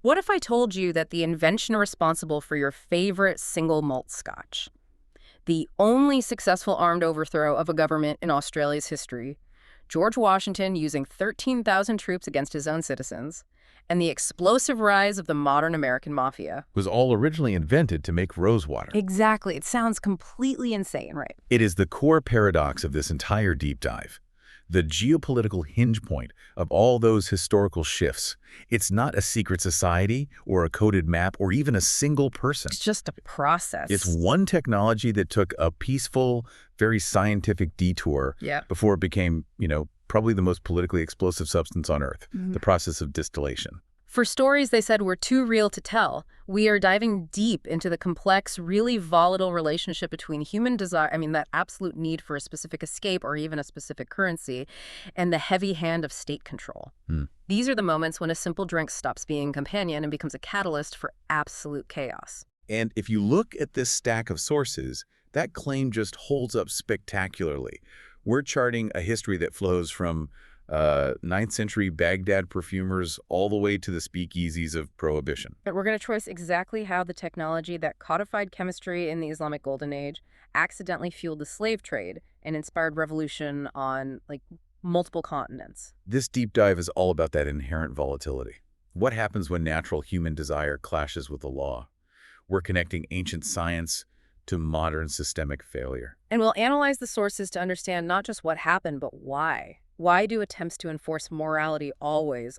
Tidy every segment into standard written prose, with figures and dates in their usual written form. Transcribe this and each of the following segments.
What if I told you that the invention responsible for your favorite single malt scotch, the only successful armed overthrow of a government in Australia's history, George Washington using 13,000 troops against his own citizens, and the explosive rise of the modern American mafia? Was all originally invented to make rosewater. Exactly. It sounds completely insane, right? It is the core paradox of this entire deep dive. The geopolitical hinge point of all those historical shifts. It's not a secret society or a coded map or even a single person. It's just a process. It's one technology that took a peaceful, very scientific detour before it became, probably the most politically explosive substance on Earth, the process of distillation. For stories they said were too real to tell, we are diving deep into the complex, really volatile relationship between human desire, that absolute need for a specific escape or even a specific currency, and the heavy hand of state control. These are the moments when a simple drink stops being a companion and becomes a catalyst for absolute chaos. And if you look at this stack of sources, that claim just holds up spectacularly. We're charting a history that flows from 9th century Baghdad perfumers all the way to the speakeasies of Prohibition. But we're going to trace exactly how the technology that codified chemistry in the Islamic Golden Age accidentally fueled the slave trade and inspired revolution on, multiple continents. This deep dive is all about that inherent volatility. What happens when natural human desire clashes with the law? We're connecting ancient science to modern systemic failure. And we'll analyze the sources to understand not just what happened, but why. Why do attempts to enforce morality always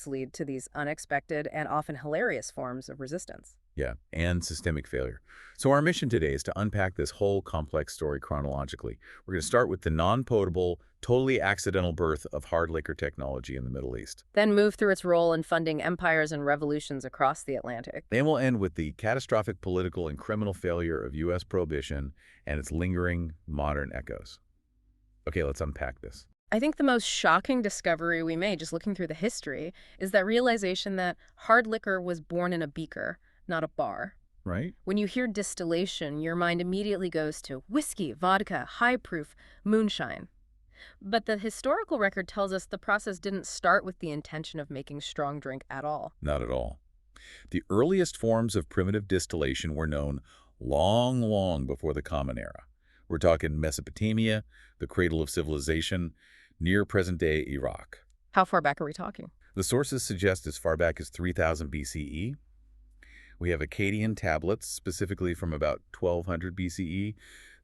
lead to these unexpected and often hilarious forms of resistance? Yeah, and systemic failure. So our mission today is to unpack this whole complex story chronologically. We're going to start with the non-potable, totally accidental birth of hard liquor technology in the Middle East. Then move through its role in funding empires and revolutions across the Atlantic. Then we'll end with the catastrophic political and criminal failure of U.S. prohibition and its lingering modern echoes. Okay, let's unpack this. I think the most shocking discovery we made just looking through the history is that realization that hard liquor was born in a beaker, not a bar. Right? When you hear distillation, your mind immediately goes to whiskey, vodka, high proof, moonshine. But the historical record tells us the process didn't start with the intention of making strong drink at all. Not at all. The earliest forms of primitive distillation were known long before the Common Era. We're talking Mesopotamia, the cradle of civilization, near present-day Iraq. How far back are we talking? The sources suggest as far back as 3000 BCE. We have Akkadian tablets, specifically from about 1200 BCE,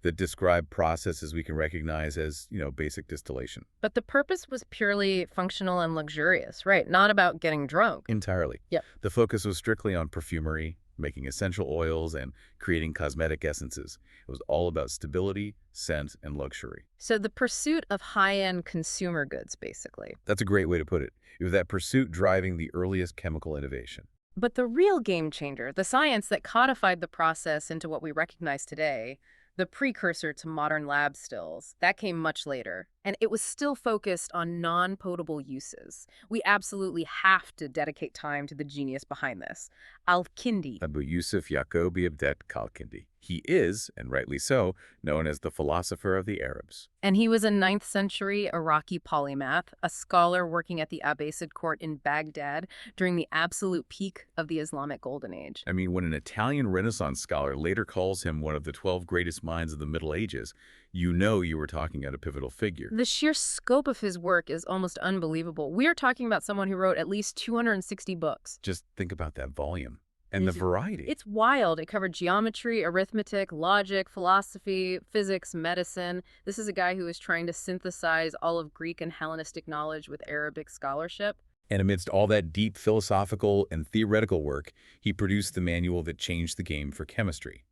that describe processes we can recognize as, basic distillation. But the purpose was purely functional and luxurious, right? Not about getting drunk. Entirely. Yep. The focus was strictly on perfumery, making essential oils, and creating cosmetic essences. It was all about stability, scent, and luxury. So the pursuit of high-end consumer goods, basically. That's a great way to put it. It was that pursuit driving the earliest chemical innovation. But the real game changer, the science that codified the process into what we recognize today, the precursor to modern lab stills, that came much later. And it was still focused on non-potable uses. We absolutely have to dedicate time to the genius behind this. Al-Kindi. Abu Yusuf Yaqub Ibn Khalkindi. He is, and rightly so, known as the philosopher of the Arabs. And he was a 9th century Iraqi polymath, a scholar working at the Abbasid court in Baghdad during the absolute peak of the Islamic Golden Age. When an Italian Renaissance scholar later calls him one of the 12 greatest minds of the Middle Ages, you know you were talking about a pivotal figure. The sheer scope of his work is almost unbelievable. We are talking about someone who wrote at least 260 books. Just think about that volume. And the variety. It's wild. It covered geometry, arithmetic, logic, philosophy, physics, medicine. This is a guy who was trying to synthesize all of Greek and Hellenistic knowledge with Arabic scholarship. And amidst all that deep philosophical and theoretical work, he produced the manual that changed the game for chemistry.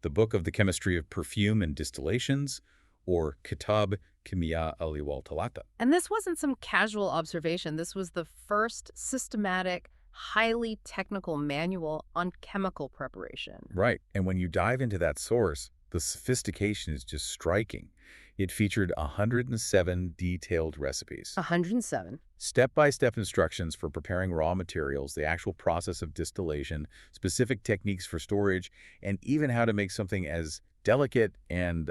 The Book of the Chemistry of Perfume and Distillations, or Kitab Kimia al-Wal Talata. And this wasn't some casual observation. This was the first systematic, highly technical manual on chemical preparation. Right. And when you dive into that source, the sophistication is just striking. It featured 107 detailed recipes. 107. Step-by-step instructions for preparing raw materials, the actual process of distillation, specific techniques for storage, and even how to make something as delicate and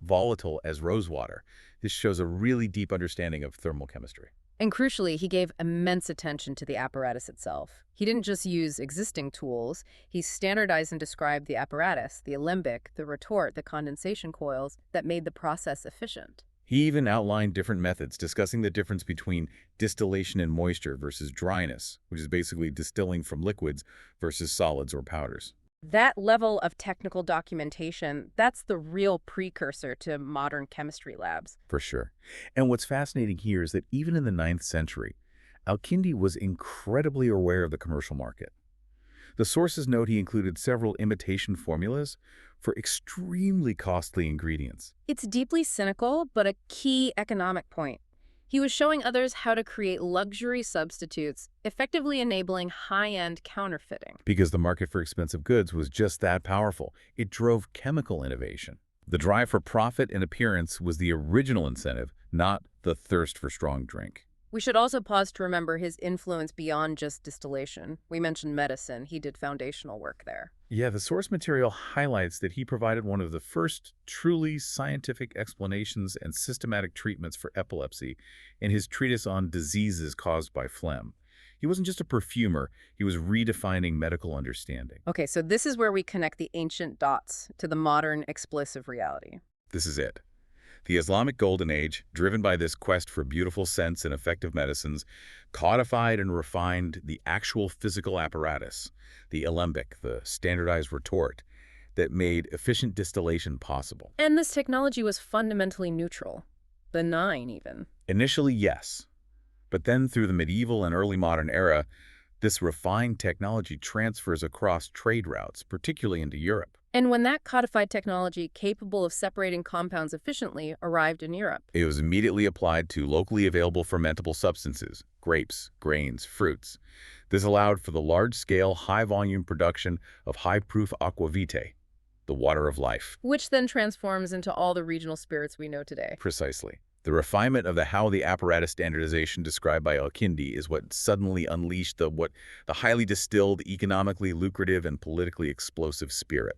volatile as rosewater. This shows a really deep understanding of thermal chemistry. And crucially, he gave immense attention to the apparatus itself. He didn't just use existing tools, he standardized and described the apparatus, the alembic, the retort, the condensation coils that made the process efficient. He even outlined different methods, discussing the difference between distillation and moisture versus dryness, which is basically distilling from liquids versus solids or powders. That level of technical documentation, that's the real precursor to modern chemistry labs. For sure. And what's fascinating here is that even in the 9th century, Al-Kindi was incredibly aware of the commercial market. The sources note he included several imitation formulas for extremely costly ingredients. It's deeply cynical, but a key economic point. He was showing others how to create luxury substitutes, effectively enabling high-end counterfeiting. Because the market for expensive goods was just that powerful, it drove chemical innovation. The drive for profit and appearance was the original incentive, not the thirst for strong drink. We should also pause to remember his influence beyond just distillation. We mentioned medicine. He did foundational work there. Yeah, the source material highlights that he provided one of the first truly scientific explanations and systematic treatments for epilepsy in his treatise on diseases caused by phlegm. He wasn't just a perfumer, he was redefining medical understanding. Okay, so this is where we connect the ancient dots to the modern explosive reality. This is it. The Islamic Golden Age, driven by this quest for beautiful scents and effective medicines, codified and refined the actual physical apparatus, the alembic, the standardized retort, that made efficient distillation possible. And this technology was fundamentally neutral, benign even. Initially, yes. But then through the medieval and early modern era, this refined technology transfers across trade routes, particularly into Europe. And when that codified technology, capable of separating compounds efficiently, arrived in Europe, it was immediately applied to locally available fermentable substances, grapes, grains, fruits. This allowed for the large-scale, high-volume production of high-proof aquavitae, the water of life. which then transforms into all the regional spirits we know today. Precisely. The refinement of the apparatus standardization described by Al-Kindi is what suddenly unleashed the highly distilled, economically lucrative, and politically explosive spirit.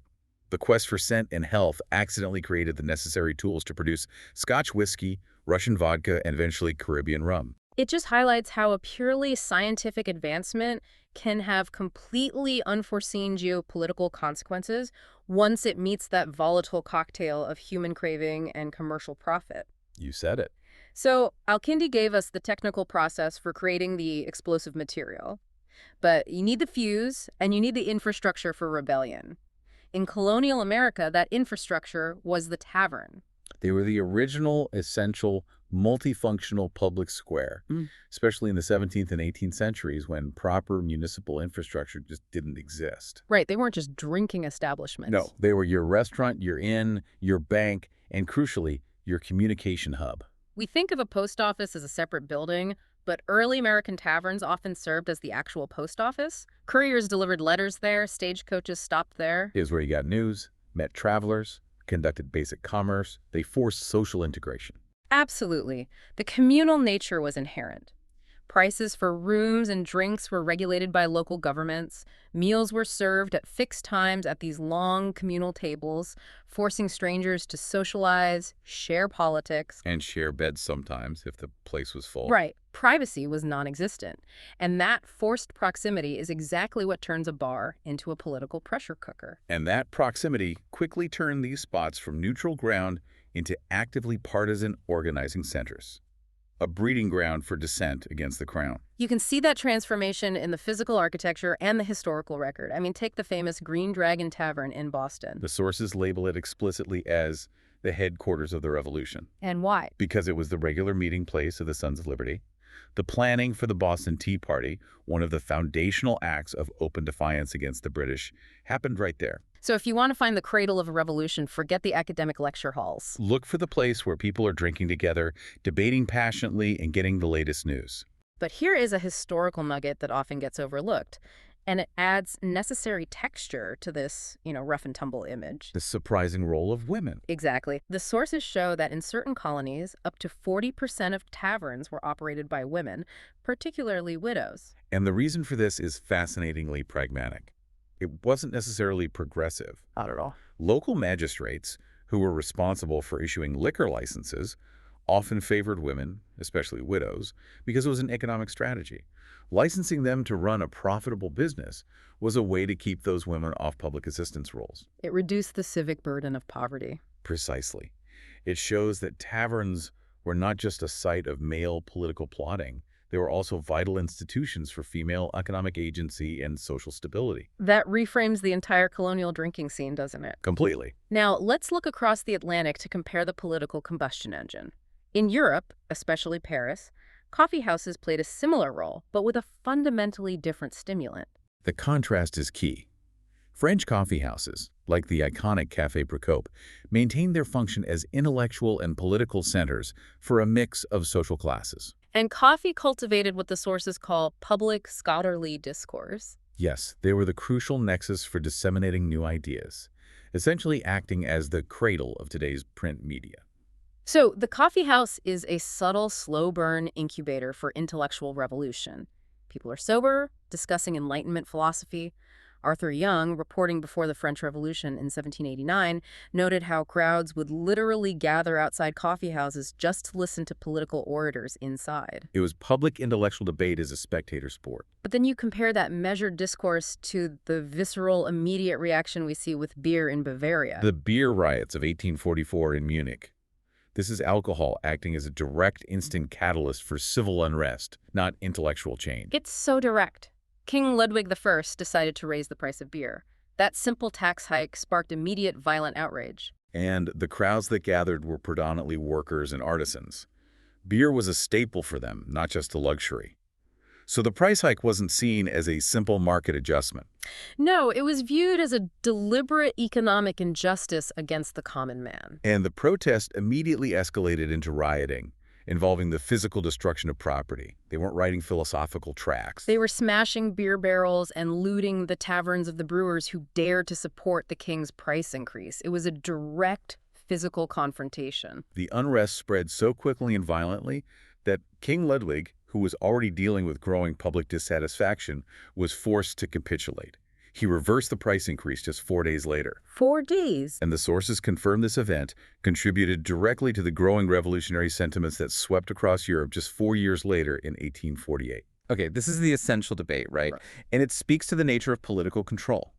The quest for scent and health accidentally created the necessary tools to produce Scotch whiskey, Russian vodka, and eventually Caribbean rum. It just highlights how a purely scientific advancement can have completely unforeseen geopolitical consequences once it meets that volatile cocktail of human craving and commercial profit. You said it. So Al-Kindi gave us the technical process for creating the explosive material. But you need the fuse, and you need the infrastructure for rebellion. In colonial America, that infrastructure was the tavern. They were the original, essential, multifunctional public square, especially in the 17th and 18th centuries when proper municipal infrastructure just didn't exist. Right, they weren't just drinking establishments. No, they were your restaurant, your inn, your bank, and crucially, your communication hub. We think of a post office as a separate building, but early American taverns often served as the actual post office. Couriers delivered letters there, stagecoaches stopped there. It was where you got news, met travelers, conducted basic commerce. They forced social integration. Absolutely. The communal nature was inherent. Prices for rooms and drinks were regulated by local governments. Meals were served at fixed times at these long communal tables, forcing strangers to socialize, share politics. And share beds sometimes if the place was full. Right. Privacy was non-existent. And that forced proximity is exactly what turns a bar into a political pressure cooker. And that proximity quickly turned these spots from neutral ground into actively partisan organizing centers. A breeding ground for dissent against the crown. You can see that transformation in the physical architecture and the historical record. I mean, take the famous Green Dragon Tavern in Boston. The sources label it explicitly as the headquarters of the revolution. And why? Because it was the regular meeting place of the Sons of Liberty. The planning for the Boston Tea Party, one of the foundational acts of open defiance against the British, happened right there. So if you want to find the cradle of a revolution, forget the academic lecture halls. Look for the place where people are drinking together, debating passionately, and getting the latest news. But here is a historical nugget that often gets overlooked, and it adds necessary texture to this, rough and tumble image. The surprising role of women. Exactly. The sources show that in certain colonies, up to 40% of taverns were operated by women, particularly widows. And the reason for this is fascinatingly pragmatic. It wasn't necessarily progressive. Not at all. Local magistrates, who were responsible for issuing liquor licenses, often favored women, especially widows, because it was an economic strategy. Licensing them to run a profitable business was a way to keep those women off public assistance roles. It reduced the civic burden of poverty. Precisely. It shows that taverns were not just a site of male political plotting, they were also vital institutions for female economic agency and social stability. That reframes the entire colonial drinking scene, doesn't it? Completely. Now, let's look across the Atlantic to compare the political combustion engine. In Europe, especially Paris, coffee houses played a similar role, but with a fundamentally different stimulant. The contrast is key. French coffee houses, like the iconic Café Procope, maintained their function as intellectual and political centers for a mix of social classes. And coffee cultivated what the sources call public scholarly discourse. Yes, they were the crucial nexus for disseminating new ideas, essentially acting as the cradle of today's print media. So the coffee house is a subtle, slow-burn incubator for intellectual revolution. People are sober, discussing Enlightenment philosophy. Arthur Young, reporting before the French Revolution in 1789, noted how crowds would literally gather outside coffee houses just to listen to political orators inside. It was public intellectual debate as a spectator sport. But then you compare that measured discourse to the visceral, immediate reaction we see with beer in Bavaria. The beer riots of 1844 in Munich. This is alcohol acting as a direct, instant catalyst for civil unrest, not intellectual change. It's so direct. King Ludwig I decided to raise the price of beer. That simple tax hike sparked immediate violent outrage. And the crowds that gathered were predominantly workers and artisans. Beer was a staple for them, not just a luxury. So the price hike wasn't seen as a simple market adjustment. No, it was viewed as a deliberate economic injustice against the common man. And the protest immediately escalated into rioting, involving the physical destruction of property. They weren't writing philosophical tracts. They were smashing beer barrels and looting the taverns of the brewers who dared to support the king's price increase. It was a direct physical confrontation. The unrest spread so quickly and violently that King Ludwig, who was already dealing with growing public dissatisfaction, was forced to capitulate. He reversed the price increase just 4 days later. 4 days? And the sources confirm this event contributed directly to the growing revolutionary sentiments that swept across Europe just 4 years later in 1848. Okay, this is the essential debate, right? And it speaks to the nature of political control,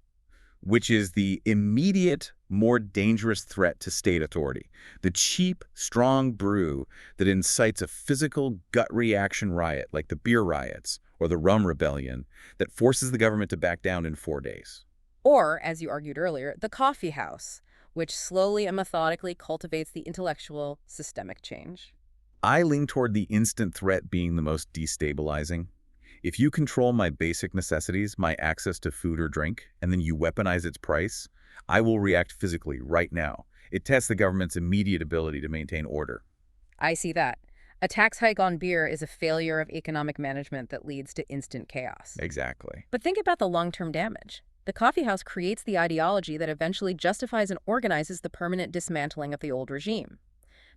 which is the immediate, more dangerous threat to state authority. The cheap, strong brew that incites a physical gut reaction riot like the beer riots or the rum rebellion that forces the government to back down in 4 days. Or, as you argued earlier, the coffee house, which slowly and methodically cultivates the intellectual, systemic change. I lean toward the instant threat being the most destabilizing. If you control my basic necessities, my access to food or drink, and then you weaponize its price, I will react physically right now. It tests the government's immediate ability to maintain order. I see that. A tax hike on beer is a failure of economic management that leads to instant chaos. Exactly. But think about the long-term damage. The coffee house creates the ideology that eventually justifies and organizes the permanent dismantling of the old regime.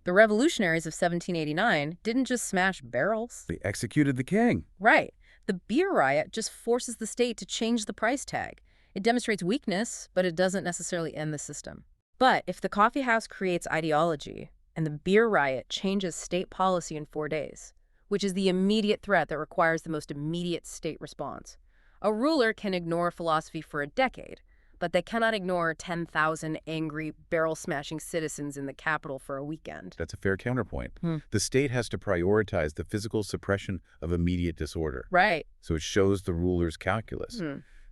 The revolutionaries of 1789 didn't just smash barrels. They executed the king. Right. The beer riot just forces the state to change the price tag. It demonstrates weakness, but it doesn't necessarily end the system. But if the coffee house creates ideology, and the beer riot changes state policy in 4 days, which is the immediate threat that requires the most immediate state response, a ruler can ignore philosophy for a decade, but they cannot ignore 10,000 angry, barrel-smashing citizens in the capital for a weekend. That's a fair counterpoint. The state has to prioritize the physical suppression of immediate disorder. Right. So it shows the ruler's calculus.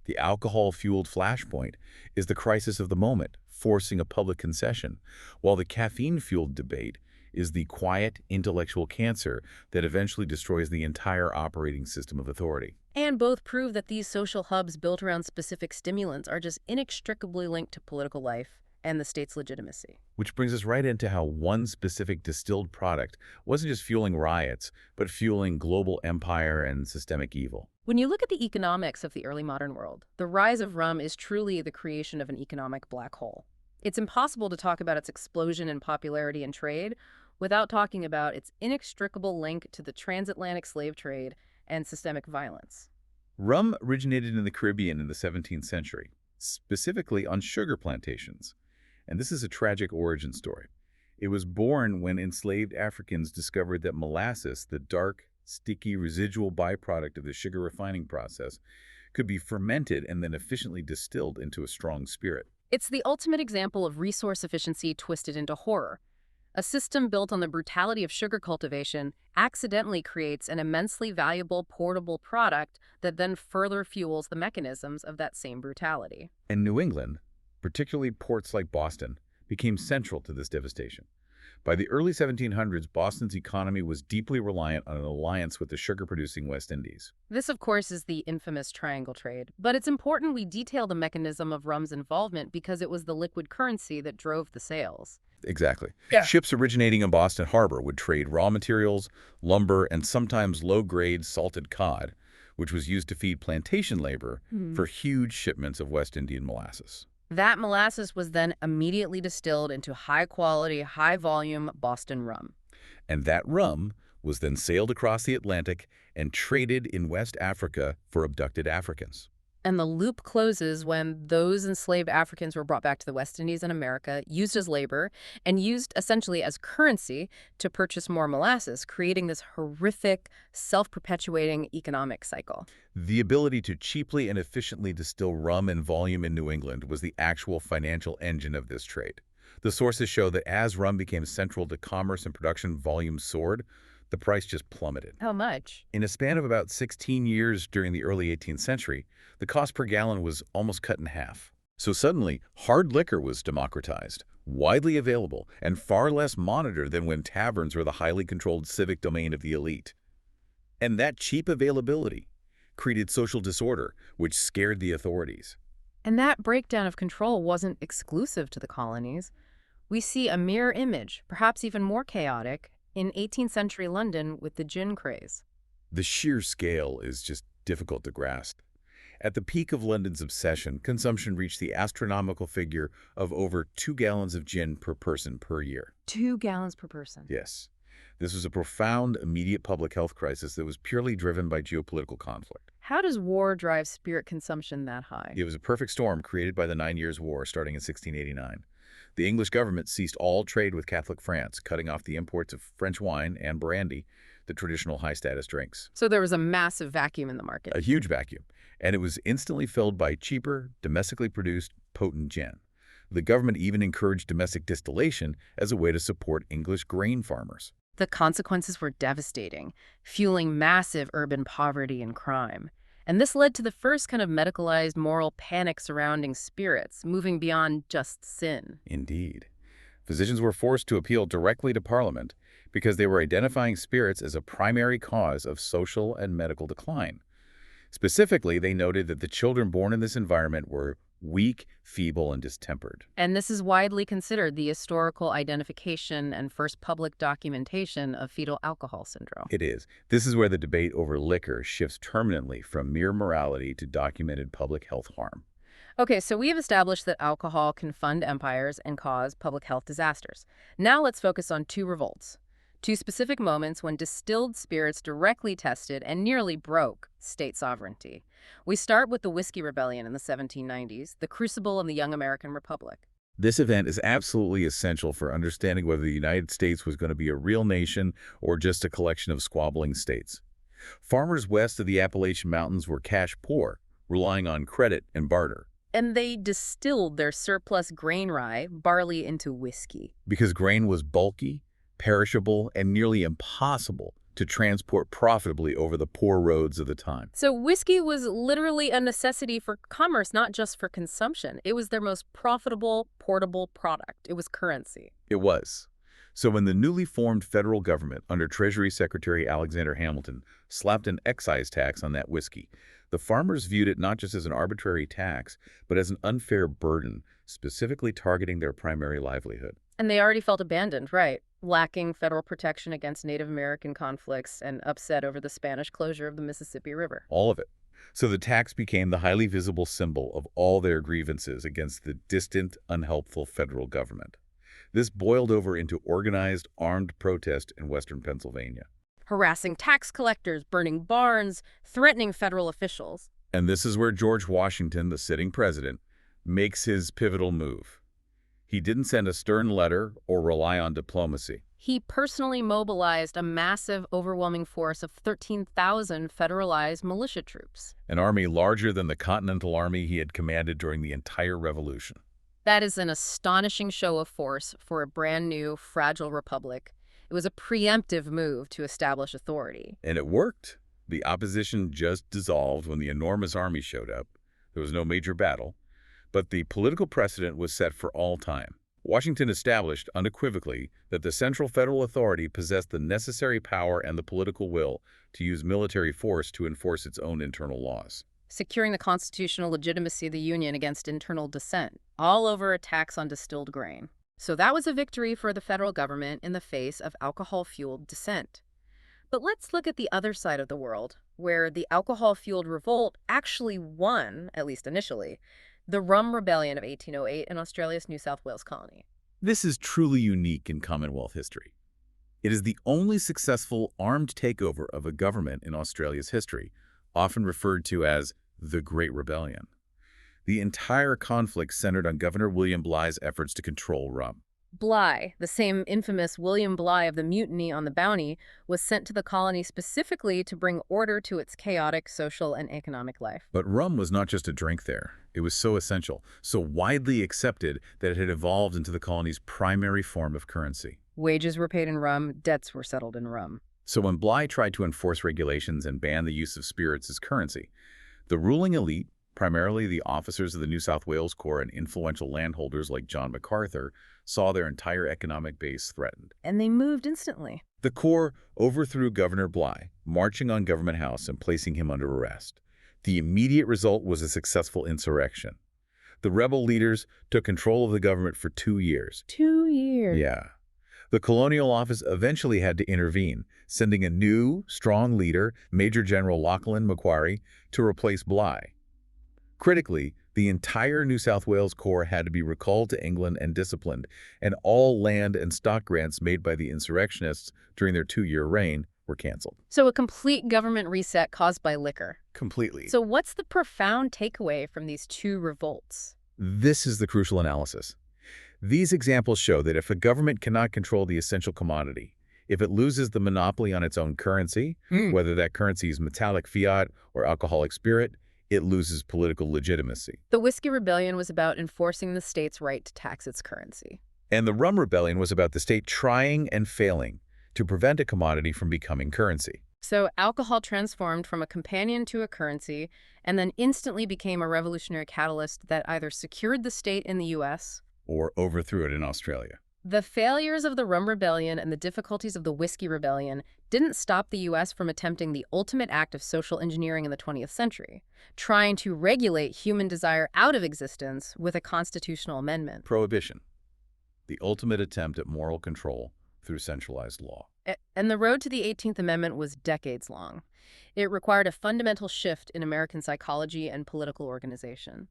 The alcohol-fueled flashpoint is the crisis of the moment, forcing a public concession, while the caffeine-fueled debate is the quiet intellectual cancer that eventually destroys the entire operating system of authority. And both prove that these social hubs built around specific stimulants are just inextricably linked to political life and the state's legitimacy. Which brings us right into how one specific distilled product wasn't just fueling riots, but fueling global empire and systemic evil. When you look at the economics of the early modern world, the rise of rum is truly the creation of an economic black hole. It's impossible to talk about its explosion in popularity and trade without talking about its inextricable link to the transatlantic slave trade and systemic violence. Rum originated in the Caribbean in the 17th century, specifically on sugar plantations. And this is a tragic origin story. It was born when enslaved Africans discovered that molasses, the dark, sticky residual byproduct of the sugar refining process, could be fermented and then efficiently distilled into a strong spirit. It's the ultimate example of resource efficiency twisted into horror. A system built on the brutality of sugar cultivation accidentally creates an immensely valuable portable product that then further fuels the mechanisms of that same brutality. And New England, particularly ports like Boston, became central to this devastation. By the early 1700s, Boston's economy was deeply reliant on an alliance with the sugar-producing West Indies. This, of course, is the infamous triangle trade. But it's important we detail the mechanism of rum's involvement because it was the liquid currency that drove the sales. Exactly. Yeah. Ships originating in Boston Harbor would trade raw materials, lumber, and sometimes low-grade salted cod, which was used to feed plantation labor, for huge shipments of West Indian molasses. That molasses was then immediately distilled into high-quality, high-volume Boston rum. And that rum was then sailed across the Atlantic and traded in West Africa for abducted Africans. And the loop closes when those enslaved Africans were brought back to the West Indies and America, used as labor, and used essentially as currency to purchase more molasses, creating this horrific, self-perpetuating economic cycle. The ability to cheaply and efficiently distill rum in volume in New England was the actual financial engine of this trade. The sources show that as rum became central to commerce and production, volume soared, the price just plummeted. How much? In a span of about 16 years during the early 18th century, the cost per gallon was almost cut in half. So suddenly, hard liquor was democratized, widely available, and far less monitored than when taverns were the highly controlled civic domain of the elite. And that cheap availability created social disorder, which scared the authorities. And that breakdown of control wasn't exclusive to the colonies. We see a mirror image, perhaps even more chaotic, in 18th century London with the gin craze. The sheer scale is just difficult to grasp. At the peak of London's obsession, consumption reached the astronomical figure of over 2 gallons of gin per person per year. 2 gallons per person. Yes. This was a profound, immediate public health crisis that was purely driven by geopolitical conflict. How does war drive spirit consumption that high? It was a perfect storm created by the 9 Years' War starting in 1689. The English government ceased all trade with Catholic France, cutting off the imports of French wine and brandy, the traditional high-status drinks. So there was a massive vacuum in the market. A huge vacuum. And it was instantly filled by cheaper, domestically produced, potent gin. The government even encouraged domestic distillation as a way to support English grain farmers. The consequences were devastating, fueling massive urban poverty and crime. And this led to the first kind of medicalized moral panic surrounding spirits, moving beyond just sin. Indeed. Physicians were forced to appeal directly to Parliament because they were identifying spirits as a primary cause of social and medical decline. Specifically, they noted that the children born in this environment were weak, feeble, and distempered. And this is widely considered the historical identification and first public documentation of fetal alcohol syndrome. It is. This is where the debate over liquor shifts permanently from mere morality to documented public health harm. Okay, so we have established that alcohol can fund empires and cause public health disasters. Now let's focus on two revolts. Two specific moments when distilled spirits directly tested and nearly broke state sovereignty. We start with the Whiskey Rebellion in the 1790s, the crucible of the young American Republic. This event is absolutely essential for understanding whether the United States was going to be a real nation or just a collection of squabbling states. Farmers west of the Appalachian Mountains were cash poor, relying on credit and barter. And they distilled their surplus grain rye, barley, into whiskey. Because grain was bulky, perishable, and nearly impossible to transport profitably over the poor roads of the time. So whiskey was literally a necessity for commerce, not just for consumption. It was their most profitable, portable product. It was currency. It was. So when the newly formed federal government under Treasury Secretary Alexander Hamilton slapped an excise tax on that whiskey, the farmers viewed it not just as an arbitrary tax, but as an unfair burden, specifically targeting their primary livelihood. And they already felt abandoned, right? Lacking federal protection against Native American conflicts and upset over the Spanish closure of the Mississippi River. All of it. So the tax became the highly visible symbol of all their grievances against the distant, unhelpful federal government. This boiled over into organized, armed protest in western Pennsylvania. Harassing tax collectors, burning barns, threatening federal officials. And this is where George Washington, the sitting president, makes his pivotal move. He didn't send a stern letter or rely on diplomacy. He personally mobilized a massive, overwhelming force of 13,000 federalized militia troops. An army larger than the Continental Army he had commanded during the entire revolution. That is an astonishing show of force for a brand new, fragile republic. It was a preemptive move to establish authority. And it worked. The opposition just dissolved when the enormous army showed up. There was no major battle, but the political precedent was set for all time. Washington established unequivocally that the central federal authority possessed the necessary power and the political will to use military force to enforce its own internal laws. Securing the constitutional legitimacy of the Union against internal dissent, all over attacks on distilled grain. So that was a victory for the federal government in the face of alcohol-fueled dissent. But let's look at the other side of the world, where the alcohol-fueled revolt actually won, at least initially, the Rum Rebellion of 1808 in Australia's New South Wales colony. This is truly unique in Commonwealth history. It is the only successful armed takeover of a government in Australia's history, often referred to as the Great Rebellion. The entire conflict centered on Governor William Bligh's efforts to control rum. Bligh, the same infamous William Bligh of the mutiny on the Bounty, was sent to the colony specifically to bring order to its chaotic social and economic life. But rum was not just a drink there. It was so essential, so widely accepted that it had evolved into the colony's primary form of currency. Wages were paid in rum, debts were settled in rum. So when Bligh tried to enforce regulations and ban the use of spirits as currency, the ruling elite, primarily the officers of the New South Wales Corps and influential landholders like John MacArthur, saw their entire economic base threatened. And they moved instantly. The Corps overthrew Governor Bligh, marching on Government House and placing him under arrest. The immediate result was a successful insurrection. The rebel leaders took control of the government for 2 years. 2 years. Yeah. The colonial office eventually had to intervene, sending a new, strong leader, Major General Lachlan Macquarie, to replace Bligh. Critically, the entire New South Wales Corps had to be recalled to England and disciplined, and all land and stock grants made by the insurrectionists during their 2-year reign were canceled. So a complete government reset caused by liquor. Completely. So what's the profound takeaway from these two revolts? This is the crucial analysis. These examples show that if a government cannot control the essential commodity, if it loses the monopoly on its own currency, whether that currency is metallic fiat or alcoholic spirit, it loses political legitimacy. The Whiskey Rebellion was about enforcing the state's right to tax its currency. And the Rum Rebellion was about the state trying and failing to prevent a commodity from becoming currency. So alcohol transformed from a companion to a currency and then instantly became a revolutionary catalyst that either secured the state in the U.S. or overthrew it in Australia. The failures of the Rum Rebellion and the difficulties of the Whiskey Rebellion didn't stop the U.S. from attempting the ultimate act of social engineering in the 20th century, trying to regulate human desire out of existence with a constitutional amendment. Prohibition, the ultimate attempt at moral control through centralized law. And the road to the 18th Amendment was decades long. It required a fundamental shift in American psychology and political organization.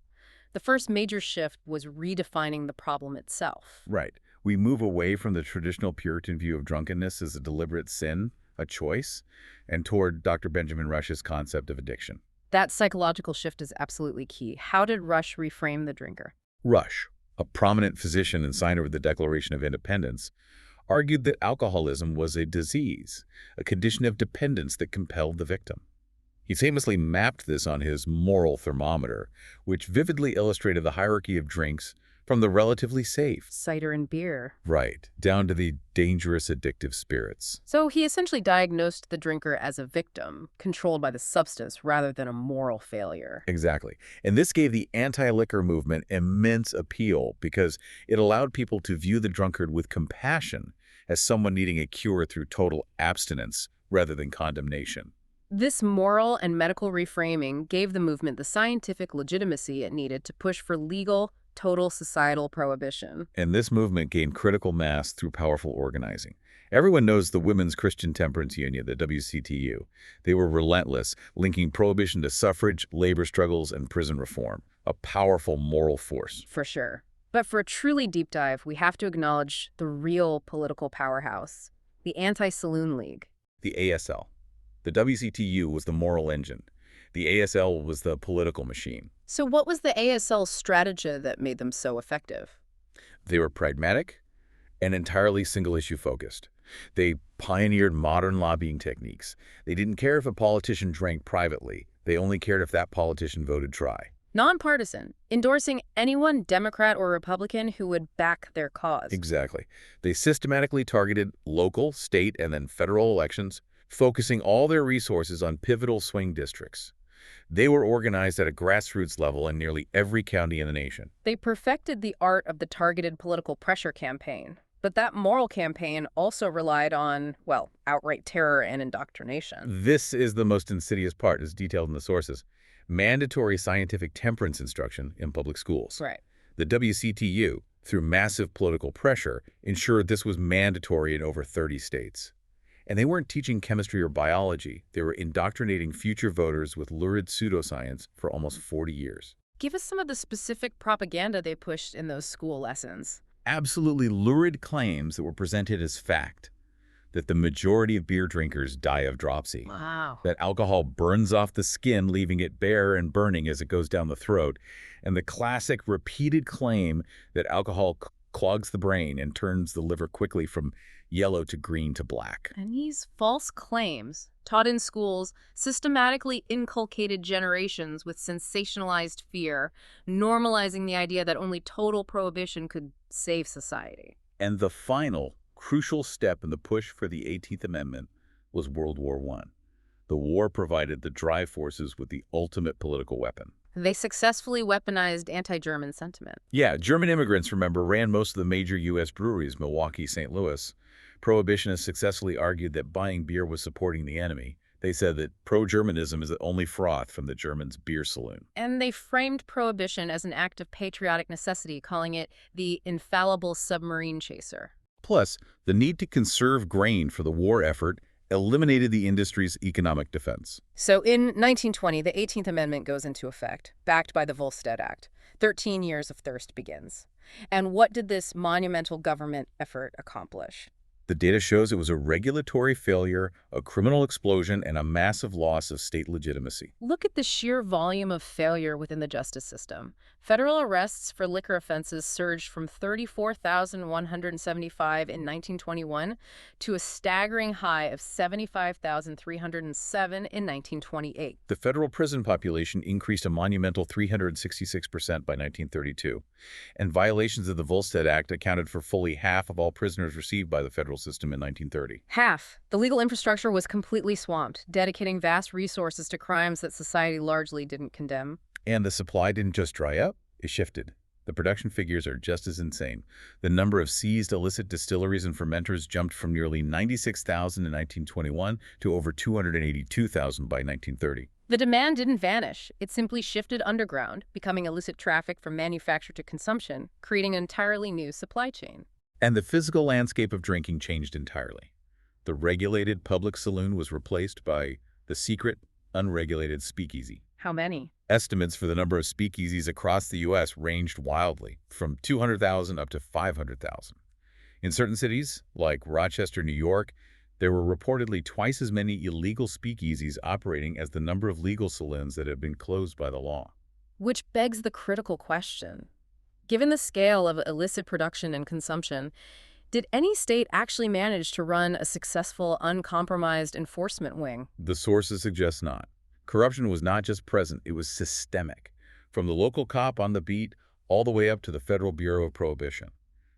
The first major shift was redefining the problem itself. Right. We move away from the traditional Puritan view of drunkenness as a deliberate sin, a choice, and toward Dr. Benjamin Rush's concept of addiction. That psychological shift is absolutely key. How did Rush reframe the drinker? Rush, a prominent physician and signer of the Declaration of Independence, argued that alcoholism was a disease, a condition of dependence that compelled the victim. He famously mapped this on his moral thermometer, which vividly illustrated the hierarchy of drinks from the relatively safe, Cider and beer. right, down to the dangerous addictive spirits. So he essentially diagnosed the drinker as a victim, controlled by the substance rather than a moral failure. Exactly. And this gave the anti-liquor movement immense appeal because it allowed people to view the drunkard with compassion as someone needing a cure through total abstinence rather than condemnation. This moral and medical reframing gave the movement the scientific legitimacy it needed to push for legal, total societal prohibition. And this movement gained critical mass through powerful organizing. Everyone knows the Women's Christian Temperance Union, the WCTU. They were relentless, linking prohibition to suffrage, labor struggles, and prison reform. A powerful moral force. For sure. But for a truly deep dive, we have to acknowledge the real political powerhouse, the Anti-Saloon League. The ASL. The WCTU was the moral engine. The ASL was the political machine. So what was the ASL's strategy that made them so effective? They were pragmatic and entirely single-issue focused. They pioneered modern lobbying techniques. They didn't care if a politician drank privately. They only cared if that politician voted dry. Nonpartisan, endorsing anyone, Democrat or Republican, who would back their cause. Exactly. They systematically targeted local, state, and then federal elections, focusing all their resources on pivotal swing districts. They were organized at a grassroots level in nearly every county in the nation. They perfected the art of the targeted political pressure campaign. But that moral campaign also relied on, well, outright terror and indoctrination. This is the most insidious part, as detailed in the sources. Mandatory scientific temperance instruction in public schools. Right. The WCTU, through massive political pressure, ensured this was mandatory in over 30 states. And they weren't teaching chemistry or biology. They were indoctrinating future voters with lurid pseudoscience for almost 40 years. Give us some of the specific propaganda they pushed in those school lessons. Absolutely lurid claims that were presented as fact. That the majority of beer drinkers die of dropsy. Wow. That alcohol burns off the skin, leaving it bare and burning as it goes down the throat. And the classic repeated claim that alcohol clogs the brain and turns the liver quickly from yellow to green to black. And these false claims, taught in schools, systematically inculcated generations with sensationalized fear, normalizing the idea that only total prohibition could save society. And the final crucial step in the push for the 18th Amendment was World War I. The war provided the Drive forces with the ultimate political weapon. They successfully weaponized anti-German sentiment. Yeah, German immigrants, remember, ran most of the major U.S. breweries, Milwaukee, St. Louis. Prohibitionists successfully argued that buying beer was supporting the enemy. They said that pro-Germanism is only froth from the Germans' beer saloon. And they framed prohibition as an act of patriotic necessity, calling it the infallible submarine chaser. Plus, the need to conserve grain for the war effort eliminated the industry's economic defense. So in 1920, the 18th Amendment goes into effect, backed by the Volstead Act. 13 years of thirst begins. And what did this monumental government effort accomplish? The data shows it was a regulatory failure, a criminal explosion, and a massive loss of state legitimacy. Look at the sheer volume of failure within the justice system. Federal arrests for liquor offenses surged from 34,175 in 1921 to a staggering high of 75,307 in 1928. The federal prison population increased a monumental 366% by 1932, and violations of the Volstead Act accounted for fully half of all prisoners received by the federal system in 1930. Half. The legal infrastructure was completely swamped, dedicating vast resources to crimes that society largely didn't condemn. And the supply didn't just dry up, it shifted. The production figures are just as insane. The number of seized illicit distilleries and fermenters jumped from nearly 96,000 in 1921 to over 282,000 by 1930. The demand didn't vanish. It simply shifted underground, becoming illicit traffic from manufacture to consumption, creating an entirely new supply chain. And the physical landscape of drinking changed entirely. The regulated public saloon was replaced by the secret, unregulated speakeasy. How many? Estimates for the number of speakeasies across the U.S. ranged wildly, from 200,000 up to 500,000. In certain cities, like Rochester, New York, there were reportedly twice as many illegal speakeasies operating as the number of legal saloons that had been closed by the law. Which begs the critical question. Given the scale of illicit production and consumption, did any state actually manage to run a successful, uncompromised enforcement wing? The sources suggest not. Corruption was not just present, it was systemic, from the local cop on the beat all the way up to the Federal Bureau of Prohibition.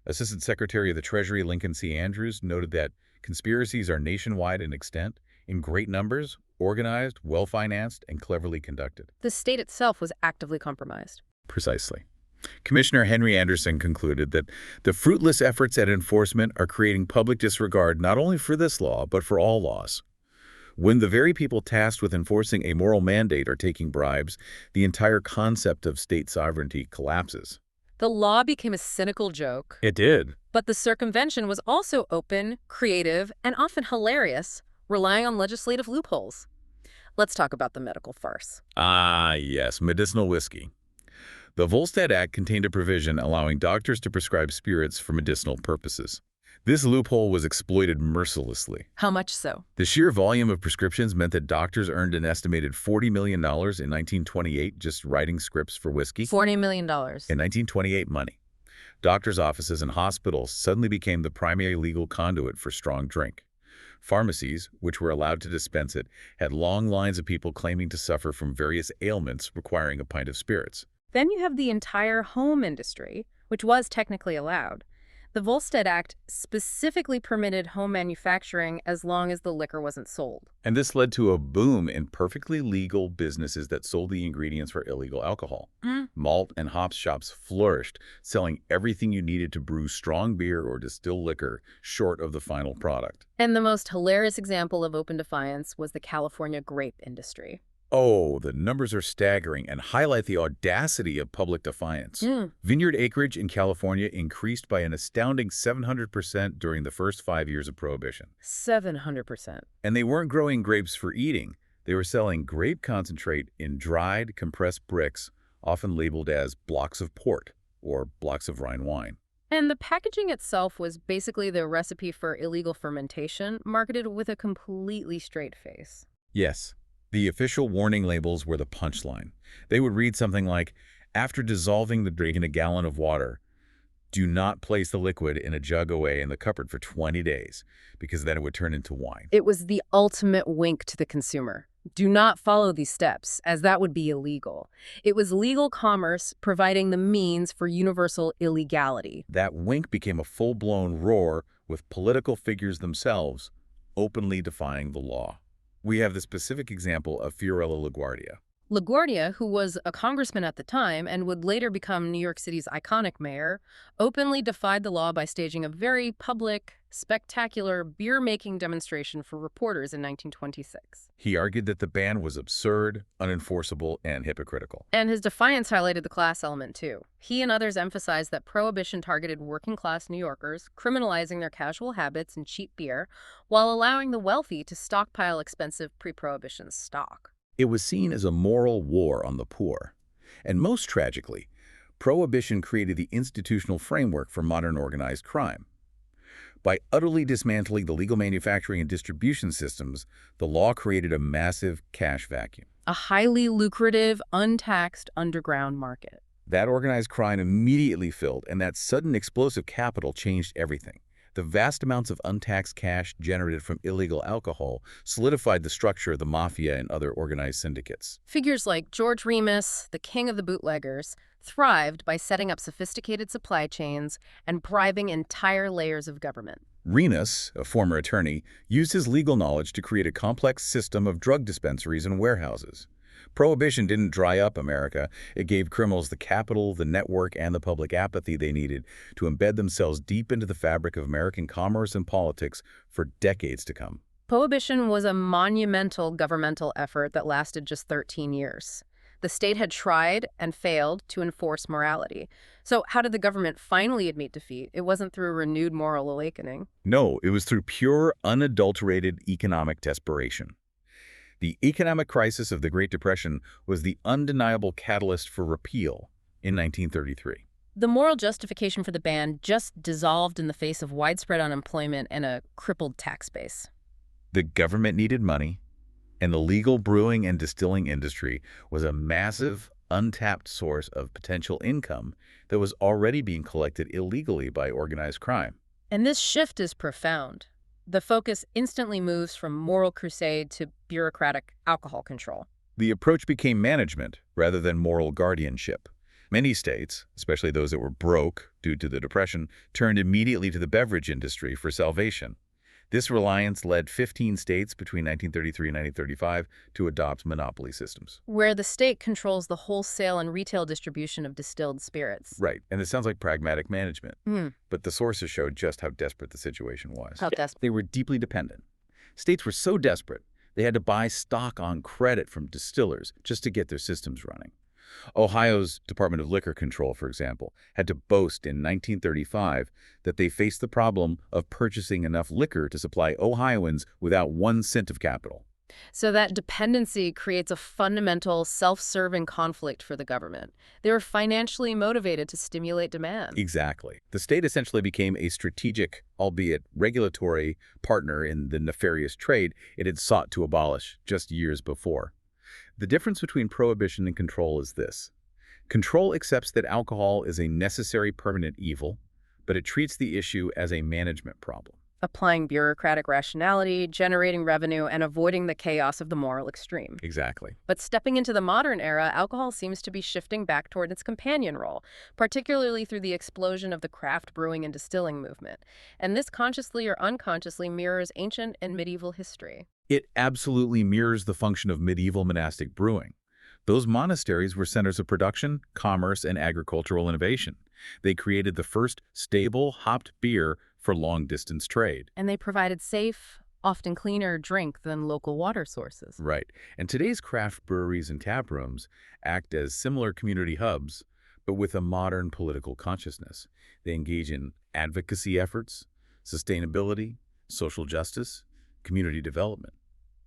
Assistant Secretary of the Treasury Lincoln C. Andrews noted that conspiracies are nationwide in extent, in great numbers, organized, well-financed, and cleverly conducted. The state itself was actively compromised. Precisely. Commissioner Henry Anderson concluded that the fruitless efforts at enforcement are creating public disregard not only for this law, but for all laws. When the very people tasked with enforcing a moral mandate are taking bribes, the entire concept of state sovereignty collapses. The law became a cynical joke. It did. But the circumvention was also open, creative, and often hilarious, relying on legislative loopholes. Let's talk about the medical farce. Ah, yes, medicinal whiskey. The Volstead Act contained a provision allowing doctors to prescribe spirits for medicinal purposes. This loophole was exploited mercilessly. How much so? The sheer volume of prescriptions meant that doctors earned an estimated $40 million in 1928 just writing scripts for whiskey. $40 million. In 1928 money. Doctors' offices and hospitals suddenly became the primary legal conduit for strong drink. Pharmacies, which were allowed to dispense it, had long lines of people claiming to suffer from various ailments requiring a pint of spirits. Then you have the entire home industry, which was technically allowed. The Volstead Act specifically permitted home manufacturing as long as the liquor wasn't sold. And this led to a boom in perfectly legal businesses that sold the ingredients for illegal alcohol. Malt and hops shops flourished, selling everything you needed to brew strong beer or distill liquor short of the final product. And the most hilarious example of open defiance was the California grape industry. Oh, the numbers are staggering and highlight the audacity of public defiance. Vineyard acreage in California increased by an astounding 700% during the first 5 years of Prohibition. 700%. And they weren't growing grapes for eating. They were selling grape concentrate in dried, compressed bricks, often labeled as blocks of port or blocks of Rhine wine. And the packaging itself was basically the recipe for illegal fermentation, marketed with a completely straight face. Yes. The official warning labels were the punchline. They would read something like, after dissolving the drink in a gallon of water, do not place the liquid in a jug away in the cupboard for 20 days, because then it would turn into wine. It was the ultimate wink to the consumer. Do not follow these steps, as that would be illegal. It was legal commerce providing the means for universal illegality. That wink became a full-blown roar with political figures themselves openly defying the law. We have the specific example of Fiorello LaGuardia. LaGuardia, who was a congressman at the time and would later become New York City's iconic mayor, openly defied the law by staging a very public, spectacular beer-making demonstration for reporters in 1926. He argued that the ban was absurd, unenforceable, and hypocritical. And his defiance highlighted the class element, too. He and others emphasized that Prohibition targeted working-class New Yorkers, criminalizing their casual habits and cheap beer, while allowing the wealthy to stockpile expensive pre-Prohibition stock. It was seen as a moral war on the poor. And most tragically, Prohibition created the institutional framework for modern organized crime. By utterly dismantling the legal manufacturing and distribution systems, the law created a massive cash vacuum. A highly lucrative, untaxed underground market. That organized crime immediately filled, and that sudden explosive capital changed everything. The vast amounts of untaxed cash generated from illegal alcohol solidified the structure of the mafia and other organized syndicates. Figures like George Remus, the king of the bootleggers, thrived by setting up sophisticated supply chains and bribing entire layers of government. Remus, a former attorney, used his legal knowledge to create a complex system of drug dispensaries and warehouses. Prohibition didn't dry up America. It gave criminals the capital, the network, and the public apathy they needed to embed themselves deep into the fabric of American commerce and politics for decades to come. Prohibition was a monumental governmental effort that lasted just 13 years. The state had tried and failed to enforce morality. So how did the government finally admit defeat? It wasn't through a renewed moral awakening. No, it was through pure, unadulterated economic desperation. The economic crisis of the Great Depression was the undeniable catalyst for repeal in 1933. The moral justification for the ban just dissolved in the face of widespread unemployment and a crippled tax base. The government needed money, and the legal brewing and distilling industry was a massive, untapped source of potential income that was already being collected illegally by organized crime. And this shift is profound. The focus instantly moves from moral crusade to bureaucratic alcohol control. The approach became management rather than moral guardianship. Many states, especially those that were broke due to the Depression, turned immediately to the beverage industry for salvation. This reliance led 15 states between 1933 and 1935 to adopt monopoly systems. Where the state controls the wholesale and retail distribution of distilled spirits. Right, and it sounds like pragmatic management. But the sources showed just how desperate the situation was. How desperate? They were deeply dependent. States were so desperate, they had to buy stock on credit from distillers just to get their systems running. Ohio's Department of Liquor Control, for example, had to boast in 1935 that they faced the problem of purchasing enough liquor to supply Ohioans without 1 cent of capital. So that dependency creates a fundamental self-serving conflict for the government. They were financially motivated to stimulate demand. Exactly. The state essentially became a strategic, albeit regulatory, partner in the nefarious trade it had sought to abolish just years before. The difference between prohibition and control is this. Control accepts that alcohol is a necessary permanent evil, but it treats the issue as a management problem. Applying bureaucratic rationality, generating revenue, and avoiding the chaos of the moral extreme. Exactly. But stepping into the modern era, alcohol seems to be shifting back toward its companion role, particularly through the explosion of the craft brewing and distilling movement. And this consciously or unconsciously mirrors ancient and medieval history. It absolutely mirrors the function of medieval monastic brewing. Those monasteries were centers of production, commerce, and agricultural innovation. They created the first stable, hopped beer for long-distance trade. And they provided safe, often cleaner drink than local water sources. Right. And today's craft breweries and tap rooms act as similar community hubs, but with a modern political consciousness. They engage in advocacy efforts, sustainability, social justice, community development.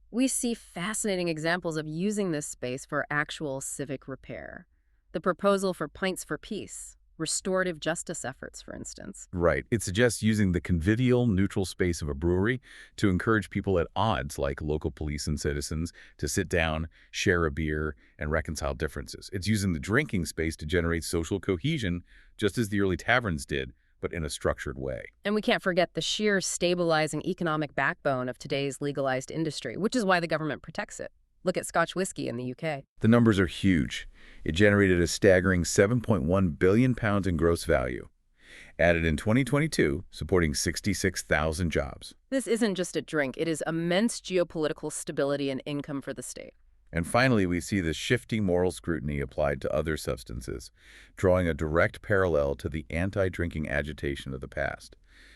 We see fascinating examples of using this space for actual civic repair. The proposal for Pints for Peace, restorative justice efforts, for instance. Right. It suggests using the convivial, neutral space of a brewery to encourage people at odds, like local police and citizens, to sit down, share a beer, and reconcile differences. It's using the drinking space to generate social cohesion, just as the early taverns did, but in a structured way. And we can't forget the sheer stabilizing economic backbone of today's legalized industry, which is why the government protects it. Look at Scotch whiskey in the UK. The numbers are huge. It generated a staggering £7.1 billion in gross value, added in 2022, supporting 66,000 jobs. This isn't just a drink, it is immense geopolitical stability and income for the state. And finally, we see the shifting moral scrutiny applied to other substances, drawing a direct parallel to the anti-drinking agitation of the past.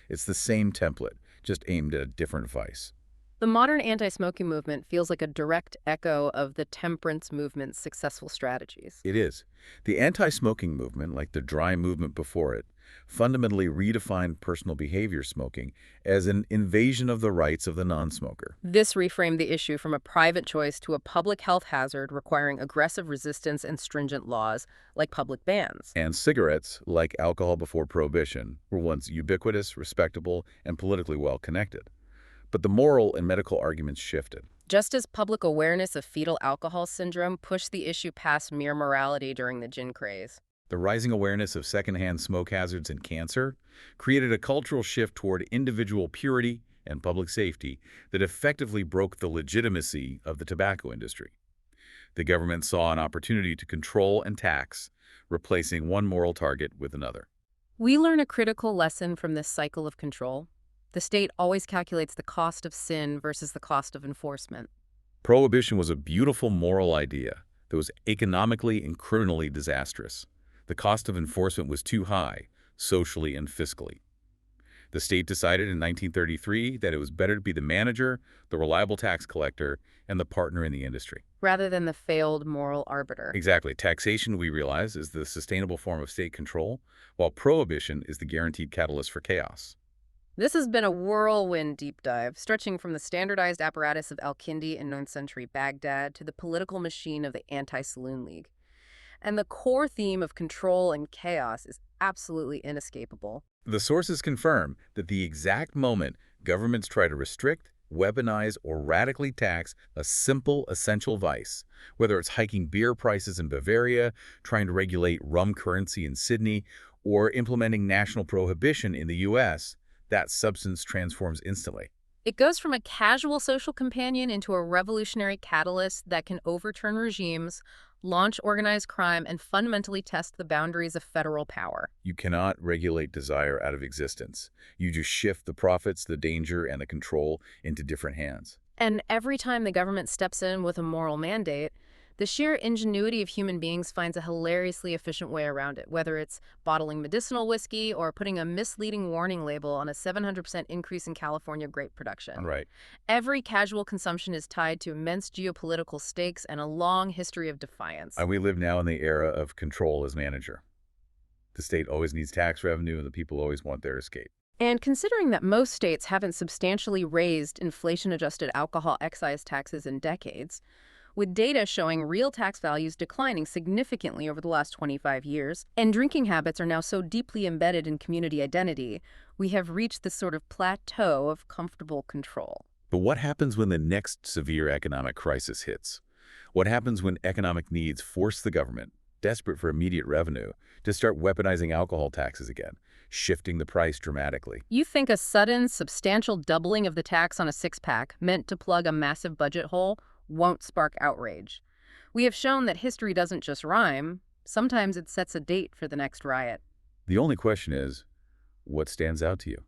It's the same template, just aimed at a different vice. The modern anti-smoking movement feels like a direct echo of the temperance movement's successful strategies. It is. The anti-smoking movement, like the dry movement before it, fundamentally redefined personal behavior smoking as an invasion of the rights of the non-smoker. This reframed the issue from a private choice to a public health hazard requiring aggressive resistance and stringent laws, like public bans. And cigarettes, like alcohol before Prohibition, were once ubiquitous, respectable, and politically well-connected. But the moral and medical arguments shifted. Just as public awareness of fetal alcohol syndrome pushed the issue past mere morality during the gin craze. The rising awareness of secondhand smoke hazards and cancer created a cultural shift toward individual purity and public safety that effectively broke the legitimacy of the tobacco industry. The government saw an opportunity to control and tax, replacing one moral target with another. We learn a critical lesson from this cycle of control. The state always calculates the cost of sin versus the cost of enforcement. Prohibition was a beautiful moral idea that was economically and criminally disastrous. The cost of enforcement was too high, socially and fiscally. The state decided in 1933 that it was better to be the manager, the reliable tax collector, and the partner in the industry. Rather than the failed moral arbiter. Exactly. Taxation, we realize, is the sustainable form of state control, while prohibition is the guaranteed catalyst for chaos. This has been a whirlwind deep dive, stretching from the standardized apparatus of Al-Kindi in 9th century Baghdad to the political machine of the Anti-Saloon League. And the core theme of control and chaos is absolutely inescapable. The sources confirm that the exact moment governments try to restrict, weaponize, or radically tax a simple, essential vice, whether it's hiking beer prices in Bavaria, trying to regulate rum currency in Sydney, or implementing national prohibition in the U.S., that substance transforms instantly. It goes from a casual social companion into a revolutionary catalyst that can overturn regimes, launch organized crime, and fundamentally test the boundaries of federal power. You cannot regulate desire out of existence. You just shift the profits, the danger, and the control into different hands. And every time the government steps in with a moral mandate, the sheer ingenuity of human beings finds a hilariously efficient way around it, whether it's bottling medicinal whiskey or putting a misleading warning label on a 700% increase in California grape production. Right. Every casual consumption is tied to immense geopolitical stakes and a long history of defiance. And we live now in the era of control as manager. The state always needs tax revenue, and the people always want their escape. And considering that most states haven't substantially raised inflation-adjusted alcohol excise taxes in decades, with data showing real tax values declining significantly over the last 25 years, and drinking habits are now so deeply embedded in community identity, we have reached this sort of plateau of comfortable control. But what happens when the next severe economic crisis hits? What happens when economic needs force the government, desperate for immediate revenue, to start weaponizing alcohol taxes again, shifting the price dramatically. You think a sudden, substantial doubling of the tax on a six-pack meant to plug a massive budget hole won't spark outrage. We have shown that history doesn't just rhyme. Sometimes it sets a date for the next riot. The only question is, what stands out to you?